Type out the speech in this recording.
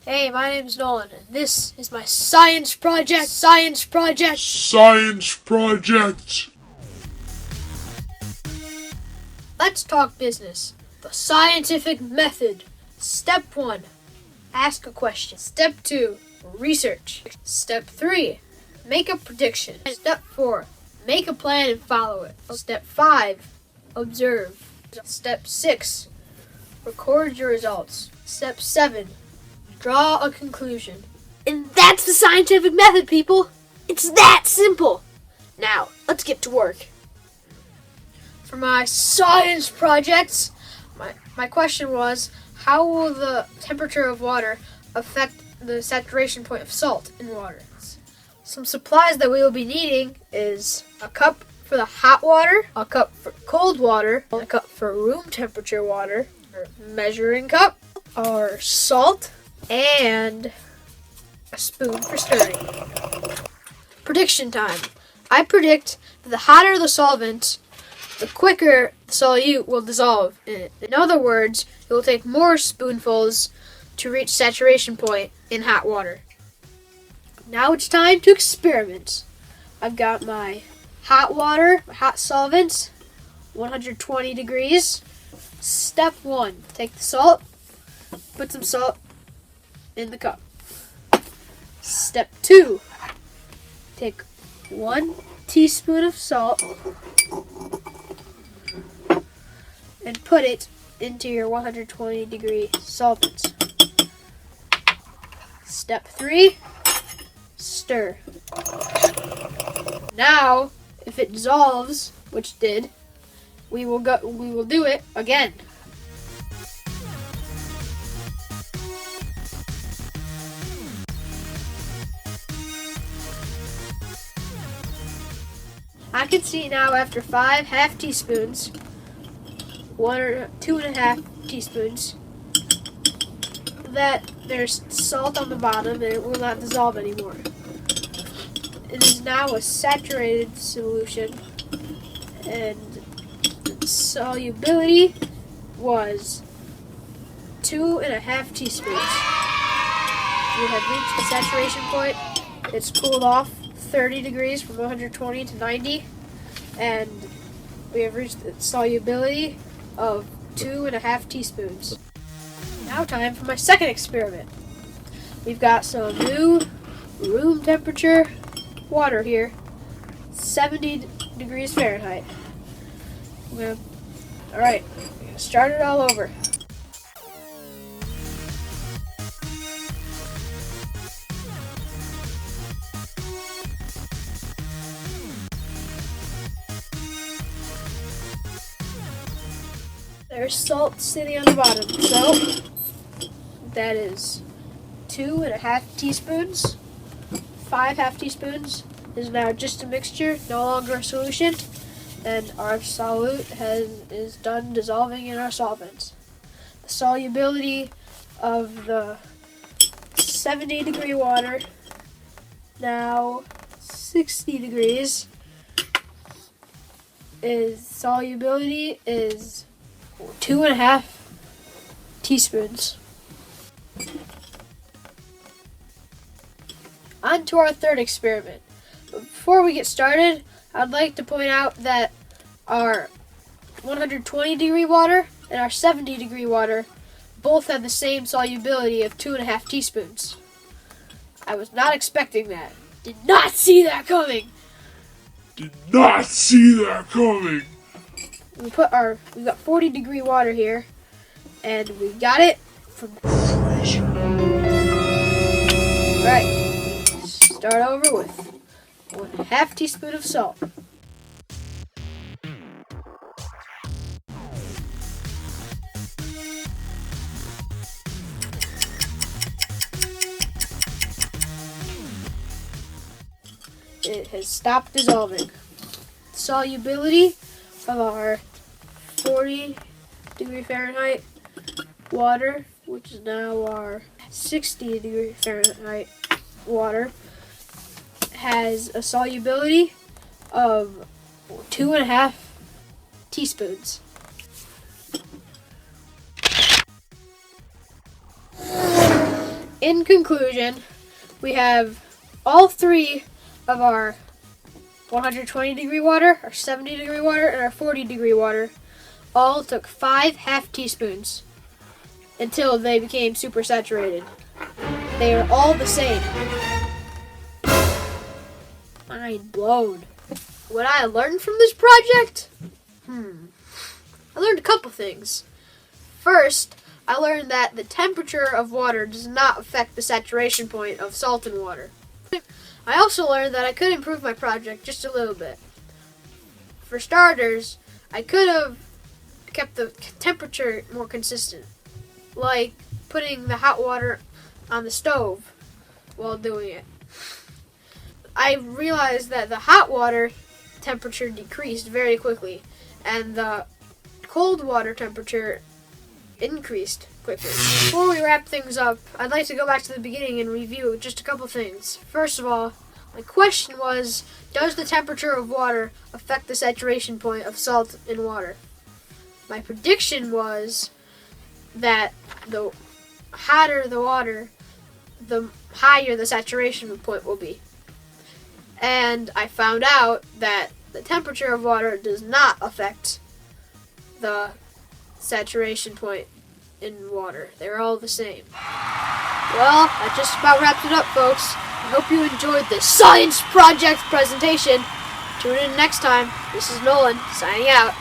Hey, my name is Nolan, and this is my science project. Science project. Let's talk business. The scientific method. Step 1, ask a question. Step 2, research. Step 3, make a prediction. Step 4, make a plan and follow it. Step 5, observe. Step 6, record your results. Step 7, draw a conclusion. And that's the scientific method, people. It's that simple. Now, let's get to work. For my science projects, my question was, how will the temperature of water affect the saturation point of salt in water? Some supplies that we will be needing is a cup for the hot water, a cup for cold water, a cup for room temperature water, a measuring cup, our salt, and a spoon for stirring. Prediction time. I predict that the hotter the solvent, the quicker the solute will dissolve in it. In other words, it will take more spoonfuls to reach saturation point in hot water. Now it's time to experiment. I've got my hot water, hot solvent, 120 degrees. Step 1, take the salt, put some salt in the cup. Step 2, take 1 teaspoon of salt and put it into your 120 degree solvent. Step 3, stir. Now, if it dissolves, which it did, we will do it again. I can see now after 5 half teaspoons, 1 or 2.5 teaspoons, that there's salt on the bottom and it will not dissolve anymore. It is now a saturated solution, and the solubility was 2.5 teaspoons. We have reached the saturation point. It's cooled off 30 degrees from 120 to 90, and we have reached the solubility of 2.5 teaspoons. Now time for my second experiment. We've got some new room temperature water here, 70 degrees Fahrenheit. Alright, start it all over. There's salt sitting on the bottom, so that is 2.5 teaspoons. 5 half teaspoons is now just a mixture, no longer a solution, and our solute is done dissolving in our solvent. The solubility of the 70 degree water, now 60 degrees, solubility is 2.5 teaspoons. On to our third experiment. But before we get started, I'd like to point out that our 120 degree water and our 70 degree water both have the same solubility of 2.5 teaspoons. I was not expecting that. Did not see that coming. We've got 40 degree water here, and we got it from fresh. Right. Start over with 1/2 teaspoon of salt. It has stopped dissolving. Solubility of our 40 degree Fahrenheit water, which is now our 60 degree Fahrenheit water, has a solubility of 2.5 teaspoons. In conclusion, we have all three of our 120 degree water, our 70 degree water, and our 40 degree water all took 5 half teaspoons until they became super saturated. They are all the same. Mind blown. What I learned from this project? I learned a couple things. First, I learned that the temperature of water does not affect the saturation point of salt in water. I also learned that I could improve my project just a little bit. For starters, I could have kept the temperature more consistent, like putting the hot water on the stove while doing it. I realized that the hot water temperature decreased very quickly, and the cold water temperature increased quickly. Before we wrap things up, I'd like to go back to the beginning and review just a couple things. First of all, my question was, does the temperature of water affect the saturation point of salt in water? My prediction was that the hotter the water, the higher the saturation point will be. And I found out that the temperature of water does not affect the saturation point in water. They're all the same. Well, that just about wraps it up, folks. I hope you enjoyed this science project presentation. Tune in next time. This is Nolan, signing out.